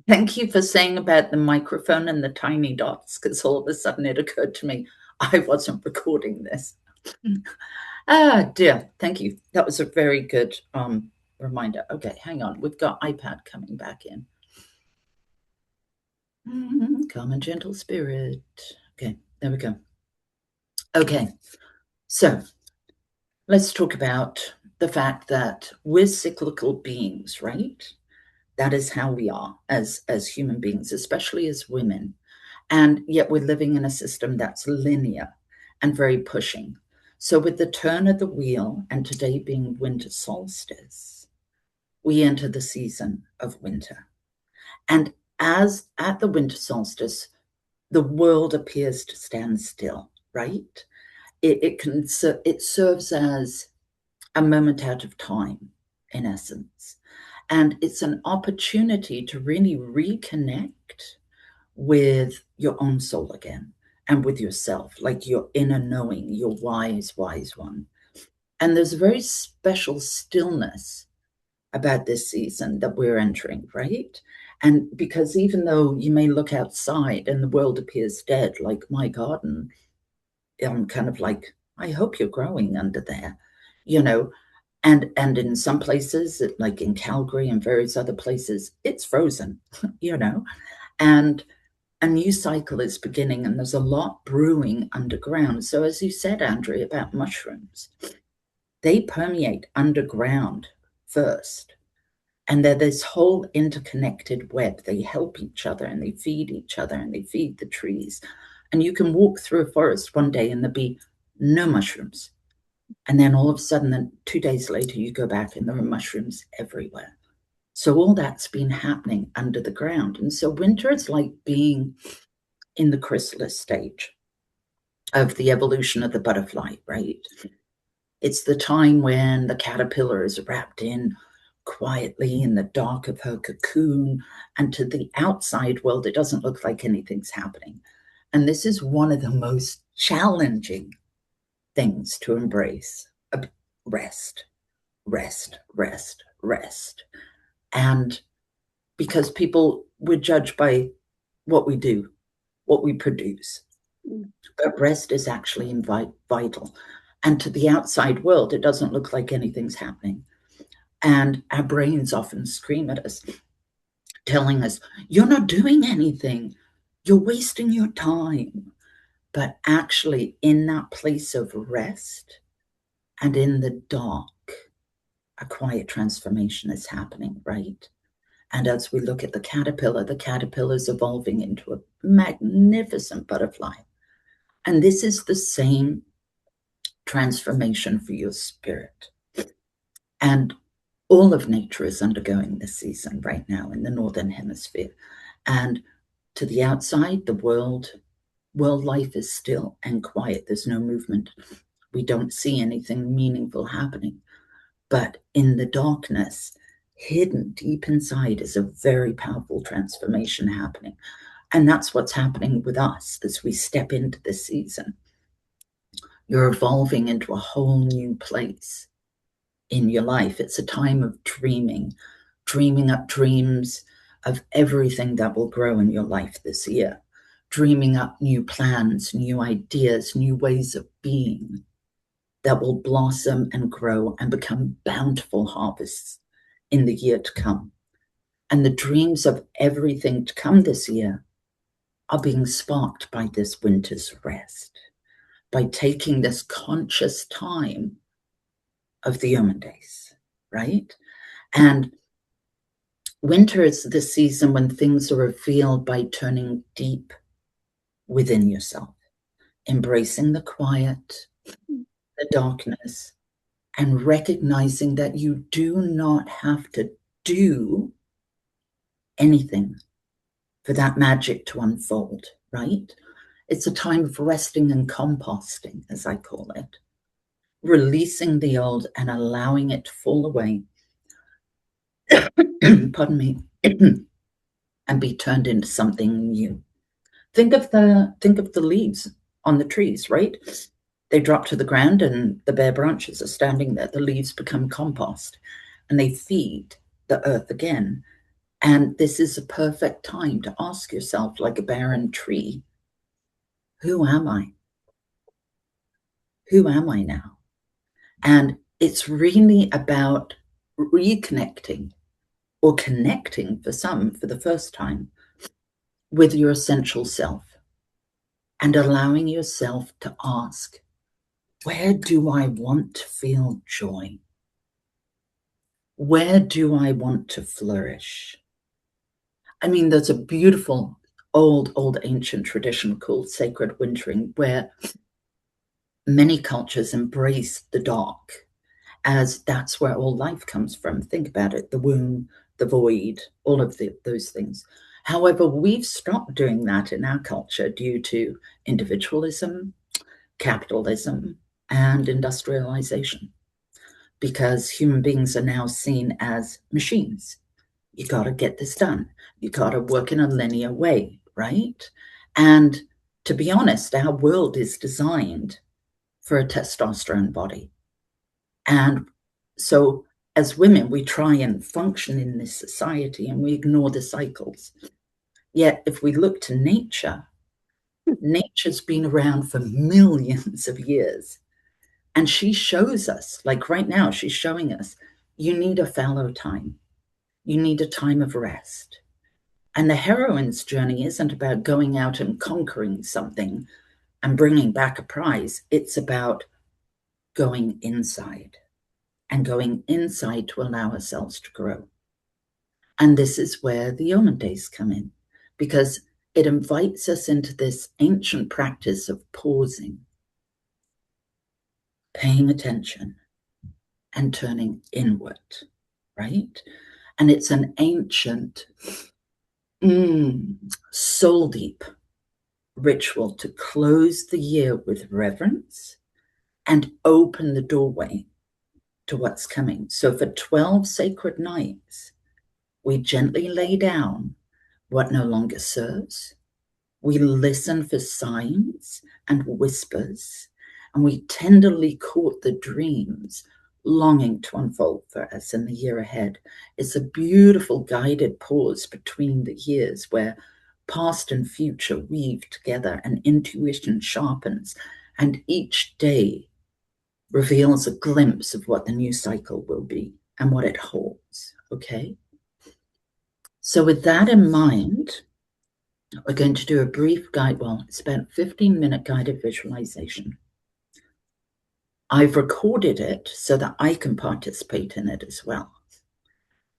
Thank you for saying about the microphone and the tiny dots, because all of a sudden it occurred to me I wasn't recording this. Ah, dear. Thank you. That was a very good reminder. Okay, hang on. We've got iPad coming back in. Calm and gentle spirit. Okay, there we go. Okay, so let's talk about the fact that we're cyclical beings, right? That is how we are as human beings, especially as women. And yet we're living in a system that's linear and very pushing. So, with the turn of the wheel, and today being winter solstice, we enter the season of winter. And as at the winter solstice, the world appears to stand still, right? It serves as a moment out of time, in essence. And it's an opportunity to really reconnect with your own soul again and with yourself, like your inner knowing, your wise, wise one. And there's a very special stillness about this season that we're entering, right? And because even though you may look outside and the world appears dead, like my garden, I'm kind of like, I hope you're growing under there, you know. And in some places, like in Calgary and various other places, it's frozen, you know. And a new cycle is beginning, and there's a lot brewing underground. So, as you said, Andrea, about mushrooms, they permeate underground first. And they're this whole interconnected web. They help each other and they feed each other and they feed the trees. And you can walk through a forest one day and there'll be no mushrooms. And then all of a sudden, then 2 days later, you go back and there are mushrooms everywhere. So all that's been happening under the ground. And so winter is like being in the chrysalis stage of the evolution of the butterfly, right? It's the time when the caterpillar is wrapped in quietly in the dark of her cocoon, and to the outside world, it doesn't look like anything's happening. And this is one of the most challenging things to embrace. Rest, rest, rest, rest. And because people would judge by what we do, what we produce. But rest is actually vital. And to the outside world, it doesn't look like anything's happening. And our brains often scream at us, telling us, you're not doing anything, you're wasting your time. But actually, in that place of rest and in the dark, a quiet transformation is happening, right? And as we look at the caterpillar is evolving into a magnificent butterfly. And this is the same transformation for your spirit. And all of nature is undergoing this season right now in the Northern Hemisphere. And to the outside, the world life is still and quiet. There's no movement. We don't see anything meaningful happening. But in the darkness, hidden deep inside, is a very powerful transformation happening. And that's what's happening with us as we step into this season. You're evolving into a whole new place in your life. It's a time of dreaming up dreams of everything that will grow in your life this year, dreaming up new plans, new ideas, new ways of being that will blossom and grow and become bountiful harvests in the year to come. And the dreams of everything to come this year are being sparked by this winter's rest, by taking this conscious time of the Omen Days, right? And winter is the season when things are revealed by turning deep within yourself, embracing the quiet, the darkness, and recognizing that you do not have to do anything for that magic to unfold, right? It's a time of resting and composting, as I call it, releasing the old and allowing it to fall away, pardon me, and be turned into something new. Think of the leaves on the trees, right? They drop to the ground and the bare branches are standing there. The leaves become compost and they feed the earth again. And this is a perfect time to ask yourself, like a barren tree, who am I? Who am I now? And it's really about reconnecting, or connecting for some for the first time, with your essential self, and allowing yourself to ask, where do I want to feel joy? Where do I want to flourish? I mean, there's a beautiful old ancient tradition called sacred wintering, where many cultures embrace the dark, as that's where all life comes from. Think about it, the womb, the void, all of those things. However, we've stopped doing that in our culture due to individualism, capitalism, and industrialization, because human beings are now seen as machines. You got to get this done. You got to work in a linear way, right? And to be honest, our world is designed for a testosterone body. And so as women, we try and function in this society and we ignore the cycles. Yet if we look to nature, nature's been around for millions of years. And she shows us, like right now, she's showing us, you need a fallow time. You need a time of rest. And the heroine's journey isn't about going out and conquering something and bringing back a prize. It's about going inside, and going inside to allow ourselves to grow. And this is where the Omen Days come in, because it invites us into this ancient practice of pausing, paying attention, and turning inward, right? And it's an ancient, soul deep ritual to close the year with reverence and open the doorway to what's coming. So for 12 sacred nights, we gently lay down what no longer serves. We listen for signs and whispers, and we tenderly court the dreams longing to unfold for us in the year ahead. It's a beautiful guided pause between the years where past and future weave together and intuition sharpens, and each day reveals a glimpse of what the new cycle will be and what it holds. Okay? So with that in mind, we're going to do a brief guide. Well, it's about a 15-minute guided visualization. I've recorded it so that I can participate in it as well.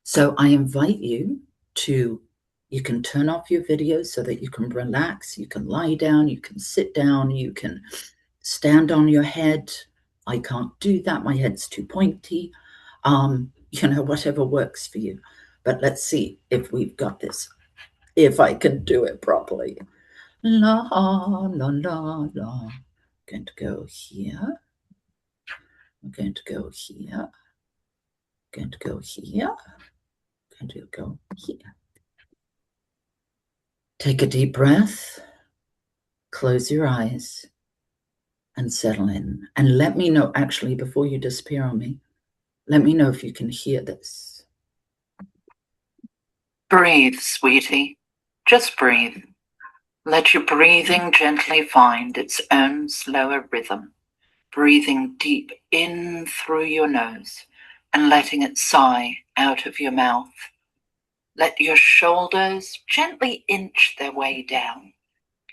So I invite you to, you can turn off your video so that you can relax, you can lie down, you can sit down, you can stand on your head. I can't do that, my head's too pointy. Whatever works for you. But let's see if we've got this, if I can do it properly. La, la, la, la. I'm going to go here. I'm going to go here. I'm going to go here. I'm going to go here. Take a deep breath. Close your eyes and settle in. And let me know, actually, before you disappear on me, let me know if you can hear this. Breathe, sweetie. Just breathe. Let your breathing gently find its own slower rhythm. Breathing deep in through your nose and letting it sigh out of your mouth. Let your shoulders gently inch their way down,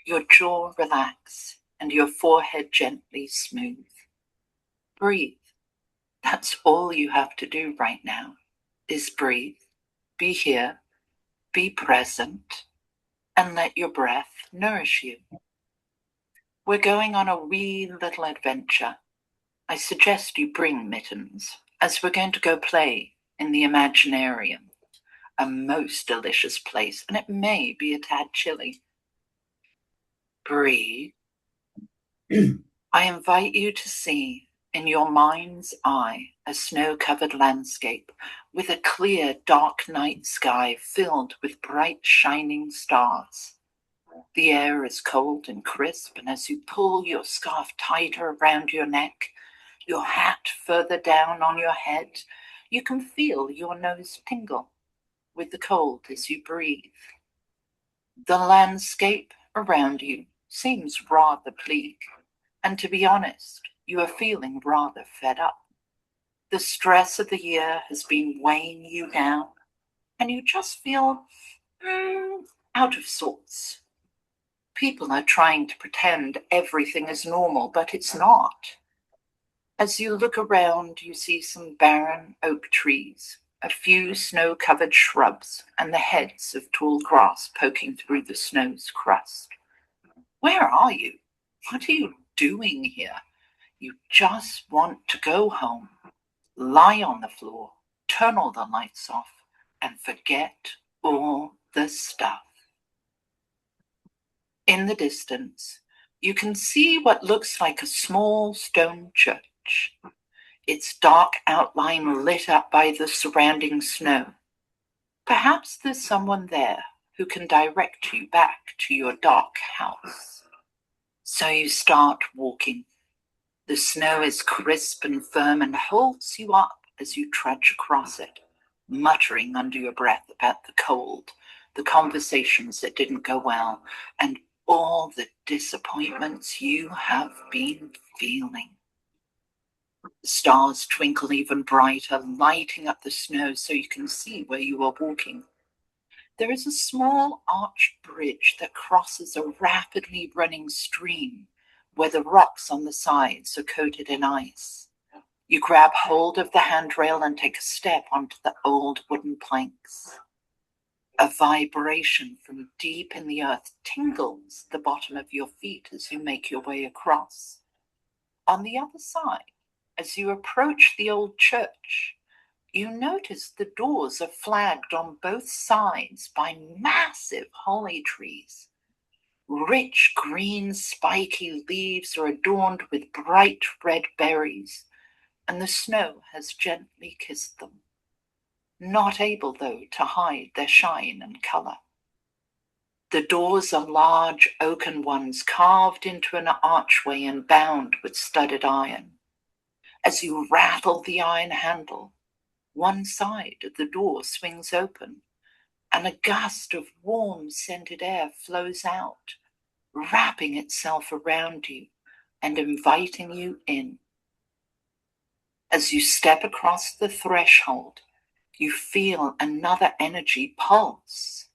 your jaw relax, and your forehead gently smooth. Breathe. That's all you have to do right now, is breathe. Be here, be present, and let your breath nourish you. We're going on a wee little adventure. I suggest you bring mittens, as we're going to go play in the Imaginarium, a most delicious place, and it may be a tad chilly. Breathe. I invite you to see in your mind's eye a snow-covered landscape with a clear, dark night sky filled with bright, shining stars. The air is cold and crisp, and as you pull your scarf tighter around your neck, your hat further down on your head, you can feel your nose tingle. with the cold as you breathe. The landscape around you seems rather bleak, and to be honest, you are feeling rather fed up. The stress of the year has been weighing you down, and you just feel out of sorts. People are trying to pretend everything is normal, but it's not. As you look around, you see some barren oak trees, a few snow-covered shrubs, and the heads of tall grass poking through the snow's crust. Where are you? What are you doing here? You just want to go home, lie on the floor, turn all the lights off, and forget all the stuff. In the distance, you can see what looks like a small stone church, its dark outline lit up by the surrounding snow. Perhaps there's someone there who can direct you back to your dark house. So you start walking. The snow is crisp and firm and holds you up as you trudge across it, muttering under your breath about the cold, the conversations that didn't go well, and all the disappointments you have been feeling. The stars twinkle even brighter, lighting up the snow so you can see where you are walking. There is a small arched bridge that crosses a rapidly running stream where the rocks on the sides are coated in ice. You grab hold of the handrail and take a step onto the old wooden planks. A vibration from deep in the earth tingles the bottom of your feet as you make your way across. On the other side, as you approach the old church, you notice the doors are flagged on both sides by massive holly trees. Rich green spiky leaves are adorned with bright red berries, and the snow has gently kissed them, not able, though, to hide their shine and colour. The doors are large oaken ones carved into an archway and bound with studded iron. As you rattle the iron handle, one side of the door swings open, and a gust of warm, scented air flows out, wrapping itself around you and inviting you in. As you step across the threshold, you feel another energy pulse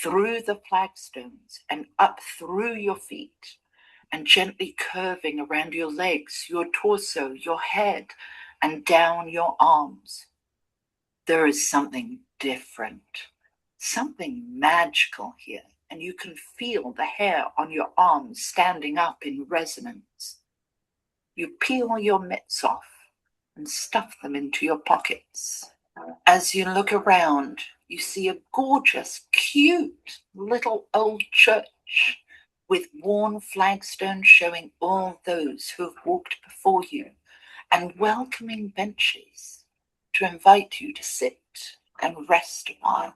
through the flagstones and up through your feet, and gently curving around your legs, your torso, your head, and down your arms. There is something different, something magical here, and you can feel the hair on your arms standing up in resonance. You peel your mitts off and stuff them into your pockets. As you look around, you see a gorgeous, cute little old church with worn flagstones showing all those who have walked before you, and welcoming benches to invite you to sit and rest a while.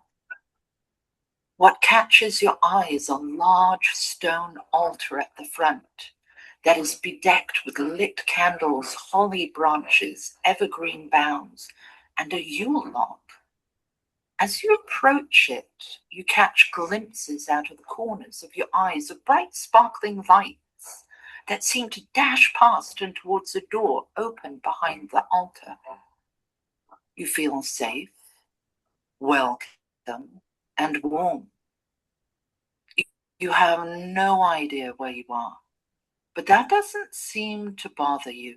What catches your eye is a large stone altar at the front that is bedecked with lit candles, holly branches, evergreen boughs, and a Yule log. As you approach it, you catch glimpses out of the corners of your eyes of bright sparkling lights that seem to dash past and towards a door open behind the altar. You feel safe, welcome, and warm. You have no idea where you are, but that doesn't seem to bother you.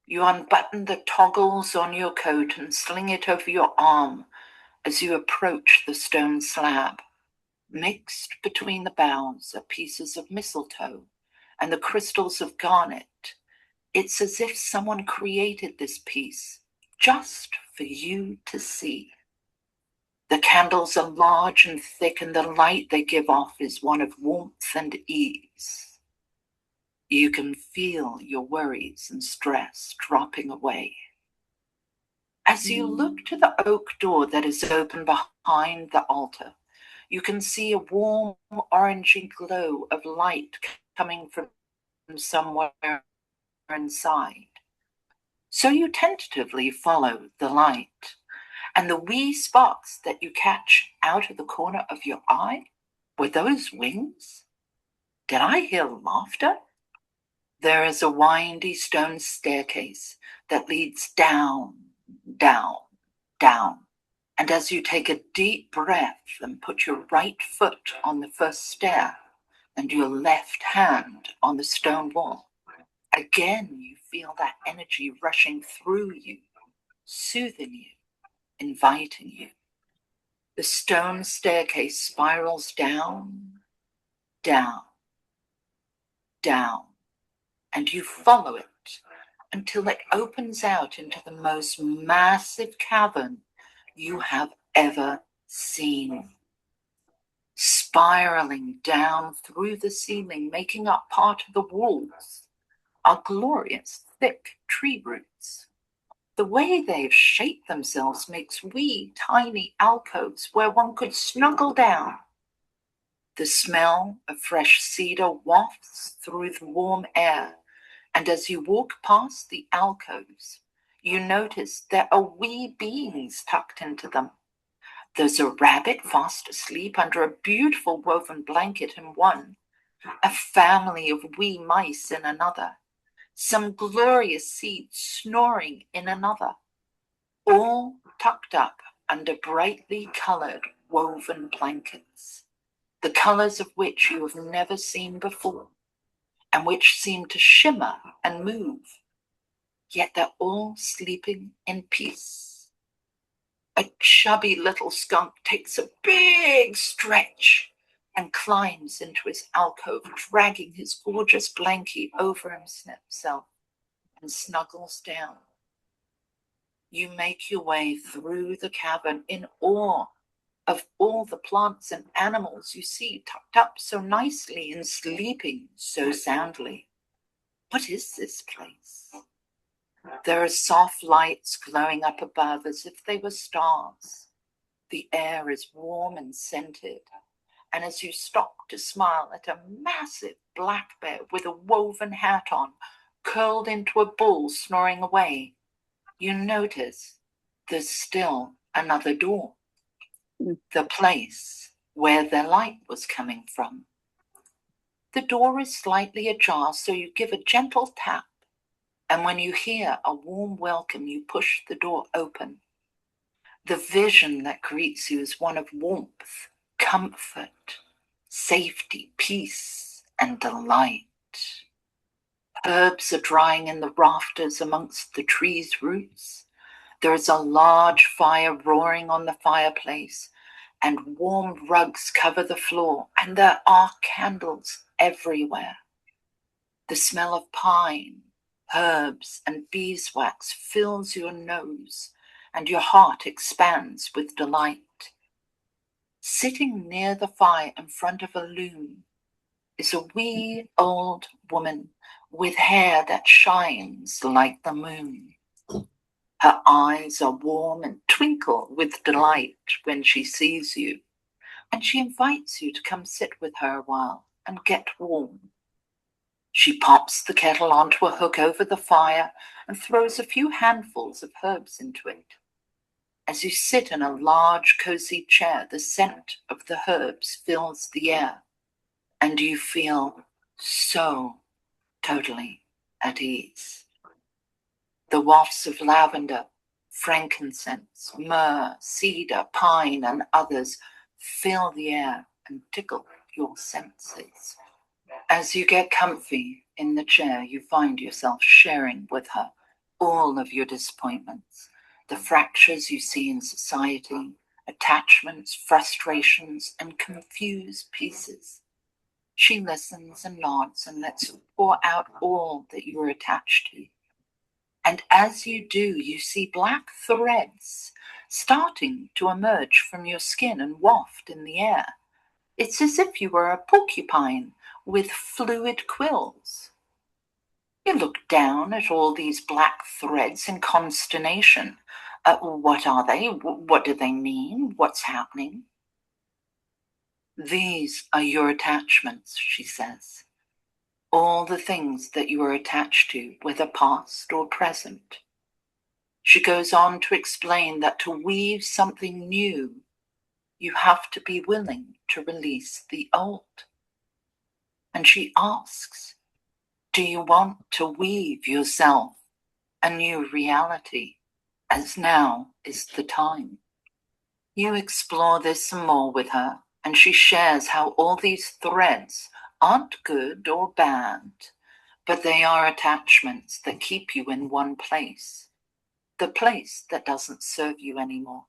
You unbutton the toggles on your coat and sling it over your arm as you approach the stone slab. Mixed between the boughs are pieces of mistletoe and the crystals of garnet. It's as if someone created this piece just for you to see. The candles are large and thick, and the light they give off is one of warmth and ease. You can feel your worries and stress dropping away. As you look to the oak door that is open behind the altar, you can see a warm orangey glow of light coming from somewhere inside. So you tentatively follow the light, And the wee spots that you catch out of the corner of your eye, were those wings? Did I hear laughter? There is a windy stone staircase that leads down, down, down. And as you take a deep breath and put your right foot on the first stair and your left hand on the stone wall, again you feel that energy rushing through you, soothing you, inviting you. The stone staircase spirals down, down, down, and you follow it until it opens out into the most massive cavern you have ever seen. Spiraling down through the ceiling, making up part of the walls, are glorious, thick tree roots. The way they've shaped themselves makes wee, tiny alcoves where one could snuggle down. The smell of fresh cedar wafts through the warm air, and as you walk past the alcoves, you notice there are wee beings tucked into them. There's a rabbit fast asleep under a beautiful woven blanket in one, a family of wee mice in another, some glorious seeds snoring in another, all tucked up under brightly colored woven blankets, the colors of which you have never seen before, and which seem to shimmer and move, yet they're all sleeping in peace. A chubby little skunk takes a big stretch and climbs into his alcove, dragging his gorgeous blankie over himself and snuggles down. You make your way through the cavern in awe of all the plants and animals you see tucked up so nicely and sleeping so soundly. What is this place? There are soft lights glowing up above as if they were stars. The air is warm and scented, and as you stop to smile at a massive black bear with a woven hat on, curled into a ball snoring away, you notice there's still another door, the place where their light was coming from. The door is slightly ajar, so you give a gentle tap, and when you hear a warm welcome, you push the door open. The vision that greets you is one of warmth, comfort, safety, peace, and delight. Herbs are drying in the rafters amongst the trees' roots. There is a large fire roaring on the fireplace, and warm rugs cover the floor, and there are candles everywhere. The smell of pine, herbs, and beeswax fills your nose, and your heart expands with delight. Sitting near the fire in front of a loom is a wee old woman with hair that shines like the moon. Her eyes are warm and twinkle with delight when she sees you, and she invites you to come sit with her a while and get warm. She pops the kettle onto a hook over the fire and throws a few handfuls of herbs into it. As you sit in a large, cozy chair, the scent of the herbs fills the air, and you feel so totally at ease. The wafts of lavender, frankincense, myrrh, cedar, pine, and others fill the air and tickle your senses. As you get comfy in the chair, you find yourself sharing with her all of your disappointments, the fractures you see in society, attachments, frustrations, and confused pieces. She listens and nods and lets you pour out all that you are attached to. And as you do, you see black threads starting to emerge from your skin and waft in the air. It's as if you were a porcupine with fluid quills. You look down at all these black threads in consternation. What are they? What do they mean? What's happening? These are your attachments, she says. All the things that you are attached to, whether past or present. She goes on to explain that to weave something new, you have to be willing to release the old. And she asks, do you want to weave yourself a new reality, as now is the time? You explore this some more with her, and she shares how all these threads aren't good or bad, but they are attachments that keep you in one place, the place that doesn't serve you anymore.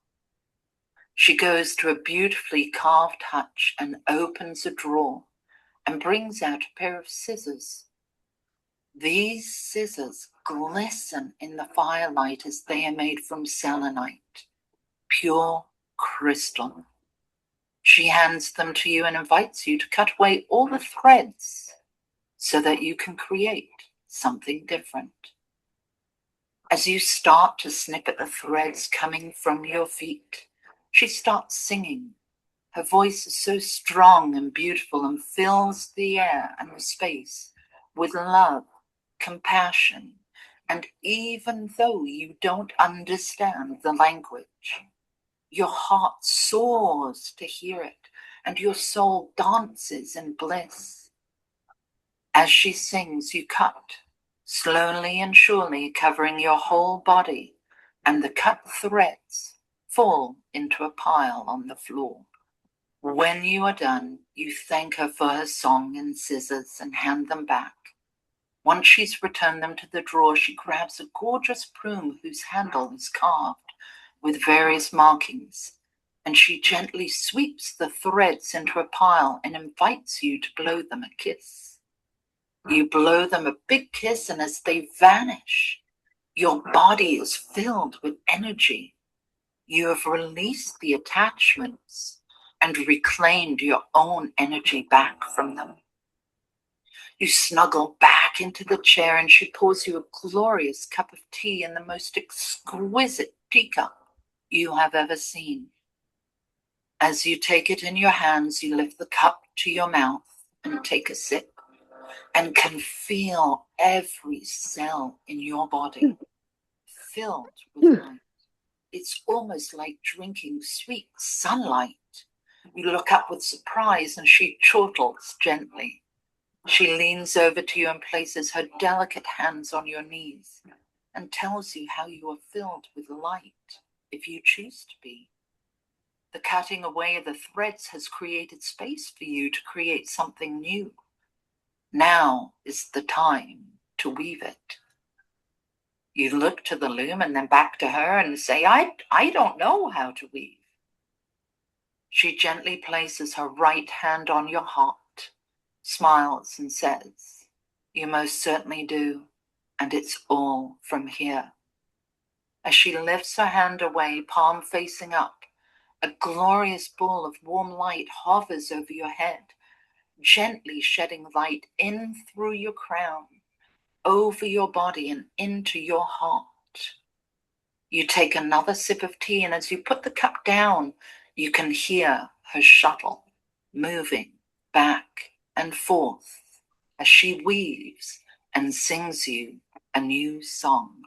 She goes to a beautifully carved hutch and opens a drawer and brings out a pair of scissors. These scissors glisten in the firelight as they are made from selenite, pure crystal. She hands them to you and invites you to cut away all the threads so that you can create something different. As you start to snip at the threads coming from your feet, she starts singing. Her voice is so strong and beautiful and fills the air and the space with love, compassion, and even though you don't understand the language, your heart soars to hear it, and your soul dances in bliss. As she sings, you cut, slowly and surely covering your whole body, and the cut threads fall into a pile on the floor. When you are done, you thank her for her song and scissors and hand them back. Once she's returned them to the drawer, she grabs a gorgeous broom whose handle is carved with various markings, and she gently sweeps the threads into a pile and invites you to blow them a kiss. You blow them a big kiss, and as they vanish, your body is filled with energy. You have released the attachments and reclaimed your own energy back from them. You snuggle back into the chair, and she pours you a glorious cup of tea in the most exquisite teacup you have ever seen. As you take it in your hands, you lift the cup to your mouth and take a sip, and can feel every cell in your body filled with light. It's almost like drinking sweet sunlight. You look up with surprise, and she chortles gently. She leans over to you and places her delicate hands on your knees and tells you how you are filled with light if you choose to be. The cutting away of the threads has created space for you to create something new. Now is the time to weave it. You look to the loom and then back to her and say, I don't know how to weave. She gently places her right hand on your heart, smiles and says, you most certainly do, and it's all from here. As she lifts her hand away, palm facing up, a glorious ball of warm light hovers over your head, gently shedding light in through your crown, over your body and into your heart. You take another sip of tea, and as you put the cup down, you can hear her shuttle moving back and forth as she weaves and sings you a new song.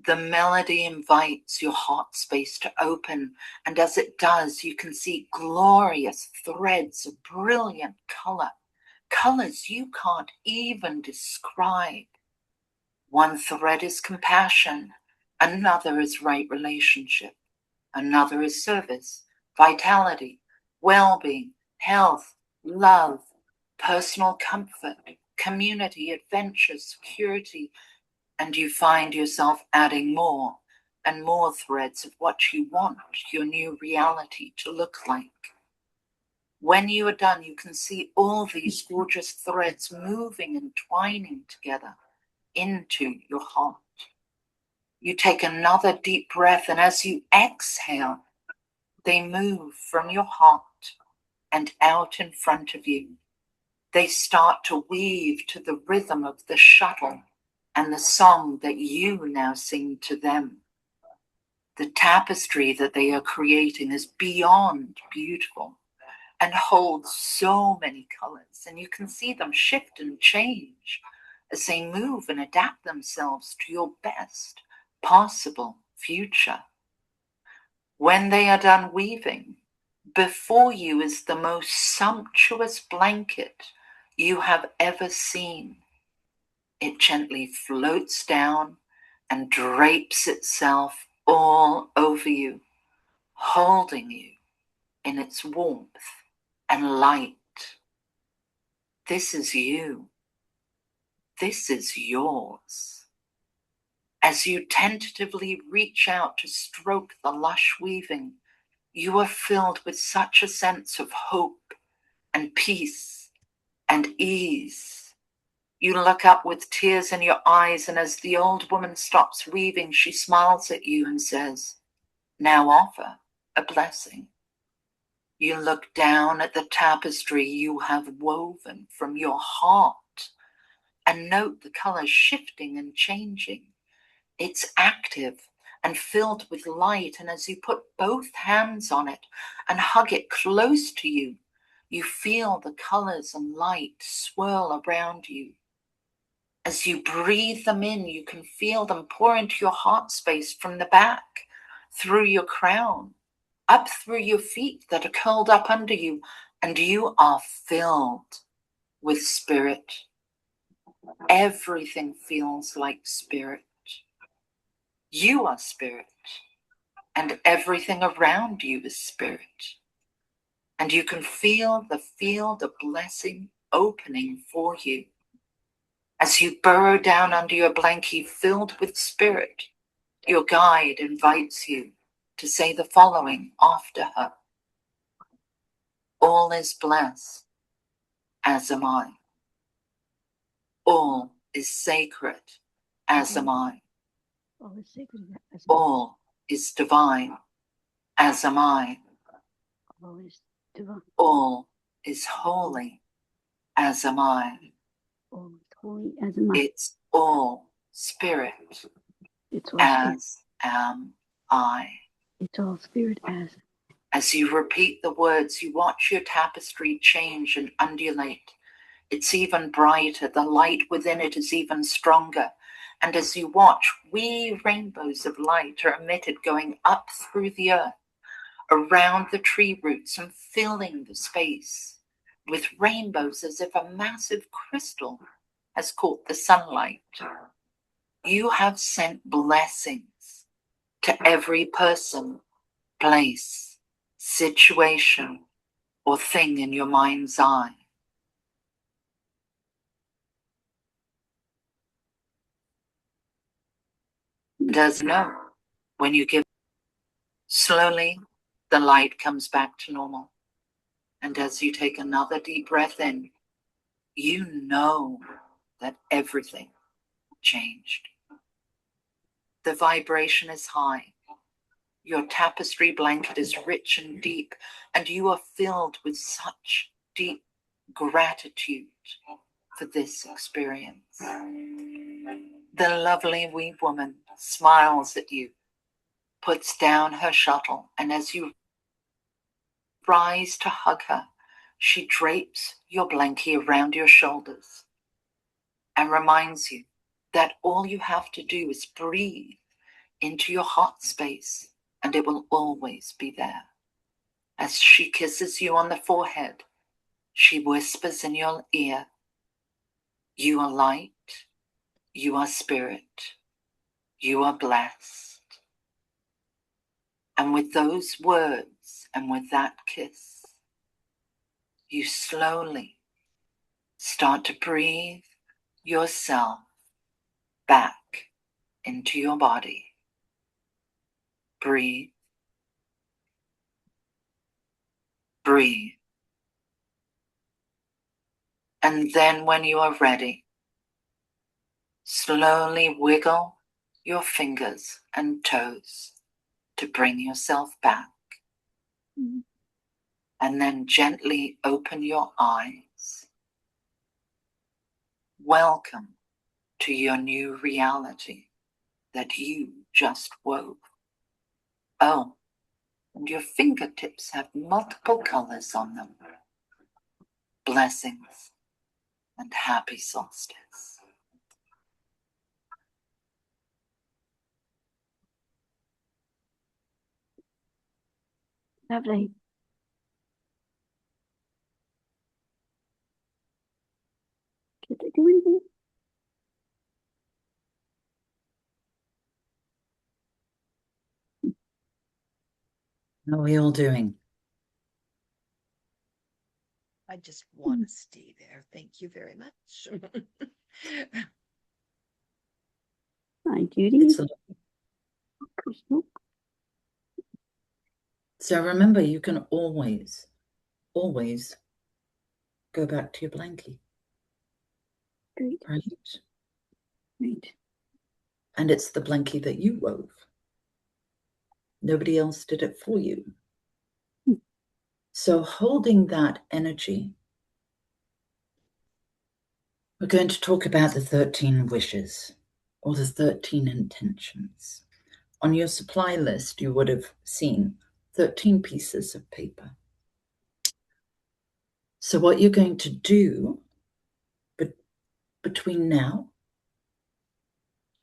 The melody invites your heart space to open, and as it does, you can see glorious threads of brilliant color, colors you can't even describe. One thread is compassion, another is right relationship, another is service, vitality, well-being, health, love, personal comfort, community, adventure, security, and you find yourself adding more and more threads of what you want your new reality to look like. When you are done, you can see all these gorgeous threads moving and twining together into your heart. You take another deep breath, and as you exhale, they move from your heart and out in front of you. They start to weave to the rhythm of the shuttle and the song that you now sing to them. The tapestry that they are creating is beyond beautiful and holds so many colors, and you can see them shift and change as they move and adapt themselves to your best possible future. When they are done weaving, before you is the most sumptuous blanket you have ever seen. It gently floats down and drapes itself all over you, holding you in its warmth and light. This is you. This is yours. As you tentatively reach out to stroke the lush weaving, you are filled with such a sense of hope and peace and ease. You look up with tears in your eyes, and as the old woman stops weaving, she smiles at you and says, "Now offer a blessing." You look down at the tapestry you have woven from your heart and note the colors shifting and changing. It's active and filled with light, and as you put both hands on it and hug it close to you, you feel the colors and light swirl around you. As you breathe them in, you can feel them pour into your heart space from the back, through your crown, up through your feet that are curled up under you, and you are filled with spirit. Everything feels like spirit. You are spirit, and everything around you is spirit. And you can feel the field of blessing opening for you. As you burrow down under your blankie filled with spirit, your guide invites you to say the following after her. All is blessed, as am I. All is sacred, as am I. All is sacred, as am I. All is divine, as am I. All is divine. All is holy, as am I. All is holy, as am I. It's all spirit, It's all as spirit. am I. It's all spirit, as. As you repeat the words, you watch your tapestry change and undulate. It's even brighter. The light within it is even stronger. And as you watch, wee rainbows of light are emitted going up through the earth, around the tree roots, and filling the space with rainbows as if a massive crystal has caught the sunlight. You have sent blessings to every person, place, situation, or thing in your mind's eye. Does know when you give, slowly the light comes back to normal. And as you take another deep breath in, you know that everything changed. The vibration is high. Your tapestry blanket is rich and deep, and you are filled with such deep gratitude for this experience. The lovely wee woman smiles at you, puts down her shuttle, and as you rise to hug her, she drapes your blankie around your shoulders and reminds you that all you have to do is breathe into your heart space, and it will always be there. As she kisses you on the forehead, she whispers in your ear, "You are light, you are spirit, you are blessed." And with those words and with that kiss, you slowly start to breathe yourself back into your body. Breathe. Breathe. And then when you are ready, slowly wiggle your fingers and toes to bring yourself back. Mm-hmm. And then gently open your eyes. Welcome to your new reality that you just wove. Oh, and your fingertips have multiple colors on them. Blessings and happy solstice. Lovely. Did they do anything? How are we all doing? I just want to stay there. Thank you very much. Hi, Judy. It's Crystal. So remember, you can always go back to your blankie. Great. Right? Great. And it's the blankie that you wove. Nobody else did it for you. So holding that energy, we're going to talk about the 13 wishes or the 13 intentions. On your supply list, you would have seen 13 pieces of paper. So what you're going to do between now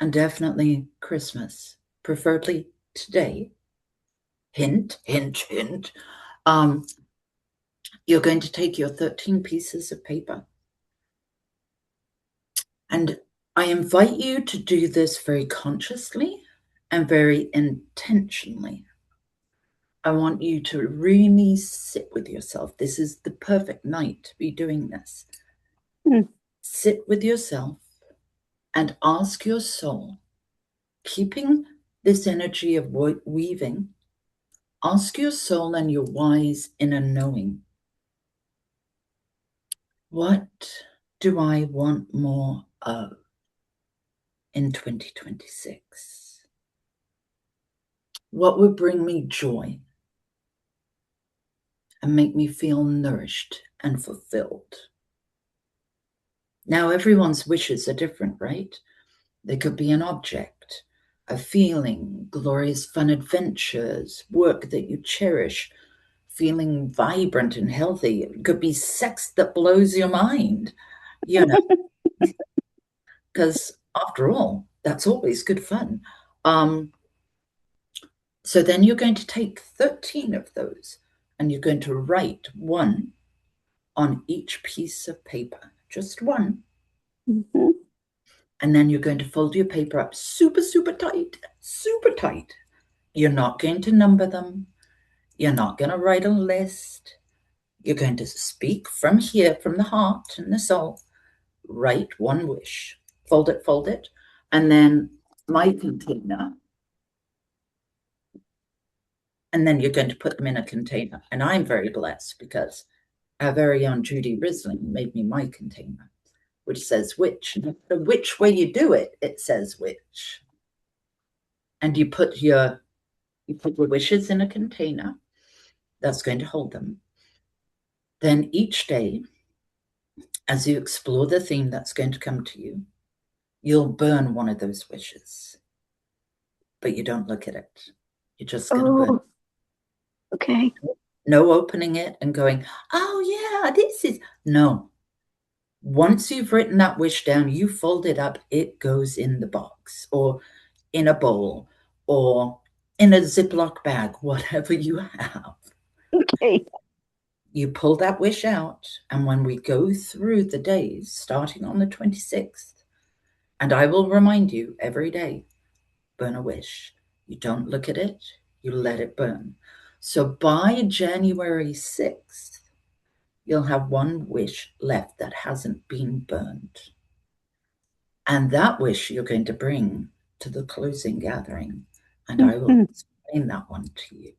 and definitely Christmas, preferably today, hint, hint, hint, you're going to take your 13 pieces of paper. And I invite you to do this very consciously and very intentionally. I want you to really sit with yourself. This is the perfect night to be doing this. Sit with yourself and ask your soul, keeping this energy of weaving, ask your soul and your wise inner knowing, what do I want more of in 2026? What would bring me joy and make me feel nourished and fulfilled? Now, everyone's wishes are different, right? They could be an object, a feeling, glorious fun adventures, work that you cherish, feeling vibrant and healthy. It could be sex that blows your mind, you know, because after all, that's always good fun. So then you're going to take 13 of those and you're going to write one on each piece of paper, just one. Mm-hmm. And then you're going to fold your paper up super, super tight, super tight. You're not going to number them. You're not going to write a list. You're going to speak from here, from the heart and the soul. Write one wish. Fold it. And then my container. And then you're going to put them in a container. And I'm very blessed because our very own Judy Risling made me my container, which says which. No matter which way you do it, it says which. And you put your wishes in a container that's going to hold them. Then each day, as you explore the theme that's going to come to you, you'll burn one of those wishes. But you don't look at it. You're just going to burn. Okay. No opening it and going, oh yeah, this is. No. Once you've written that wish down, you fold it up, it goes in the box or in a bowl or in a Ziploc bag, whatever you have. Okay. You pull that wish out, and when we go through the days, starting on the 26th, and I will remind you every day, burn a wish. You don't look at it, you let it burn. So by January 6th, you'll have one wish left that hasn't been burned. And that wish you're going to bring to the closing gathering, and I will explain that one to you.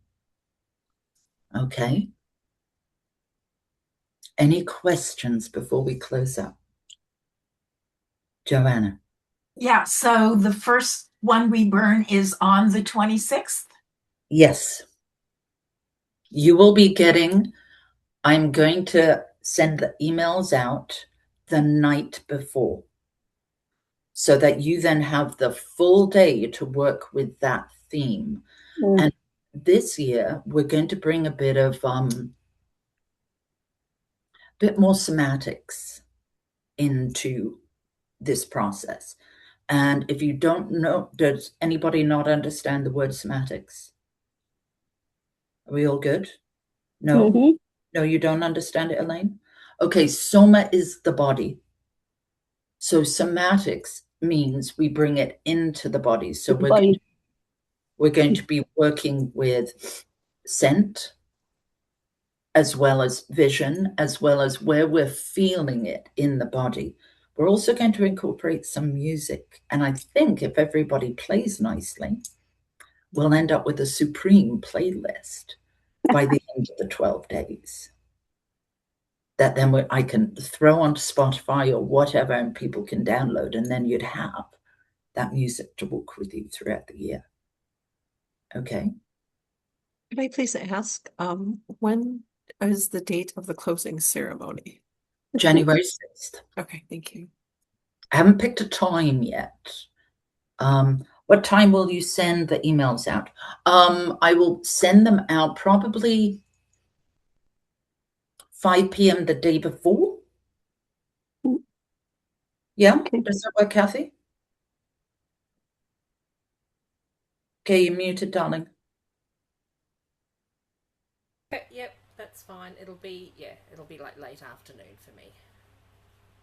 Okay? Any questions before we close up? Joanna? Yeah, so the first one we burn is on the 26th? Yes. You will be getting, I'm going to send the emails out the night before so that you then have the full day to work with that theme. And this year, we're going to bring a bit more somatics into this process. And if you don't know, does anybody not understand the word somatics? Are we all good? No? Mhm. No, you don't understand it, Elaine? Okay, soma is the body. So somatics means we bring it into the body. So The body. we're going to be working with scent, as well as vision, as well as where we're feeling it in the body. We're also going to incorporate some music. And I think if everybody plays nicely, we'll end up with a supreme playlist by the end of the 12 days. That then I can throw onto Spotify or whatever, and people can download, and then you'd have that music to walk with you throughout the year. Okay. Can I please ask, when is the date of the closing ceremony? January 6th. Okay, thank you. I haven't picked a time yet. What time will you send the emails out? I will send them out probably 5 p.m. the day before. Yeah, Okay. does that work, Kathy? Okay, you're muted, darling. Yep, that's fine. It'll be like late afternoon for me.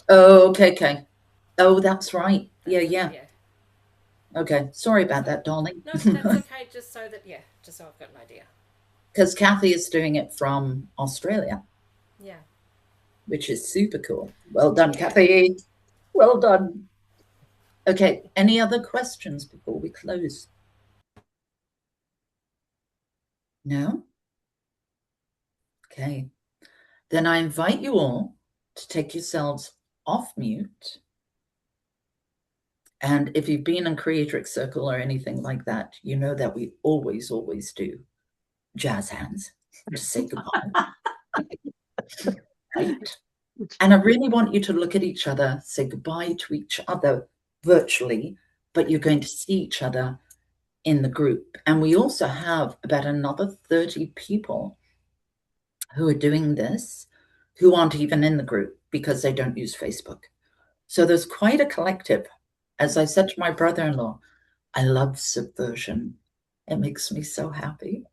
Oh, okay. Oh, that's right. Yeah. Yeah. Okay, sorry about that, darling. No, that's okay. Just so I've got an idea. Because Kathy is doing it from Australia, Yeah. which is super cool. Well done, Kathy. Well done. Okay, any other questions before we close? No? Okay. Then I invite you all to take yourselves off mute. And if you've been in Creatrix Circle or anything like that, you know that we always do jazz hands to say goodbye. Right? And I really want you to look at each other, say goodbye to each other virtually, but you're going to see each other in the group. And we also have about another 30 people who are doing this who aren't even in the group because they don't use Facebook. So there's quite a collective. As I said to my brother-in-law, I love subversion. It makes me so happy.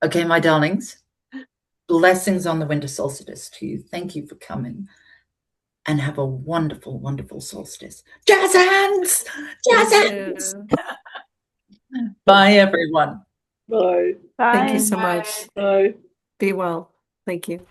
Okay, my darlings, blessings on the winter solstice to you. Thank you for coming. And have a wonderful, wonderful solstice. Jazz hands! Jazz hands! Bye, everyone. Bye. Thank you so much. Bye. Be well. Thank you.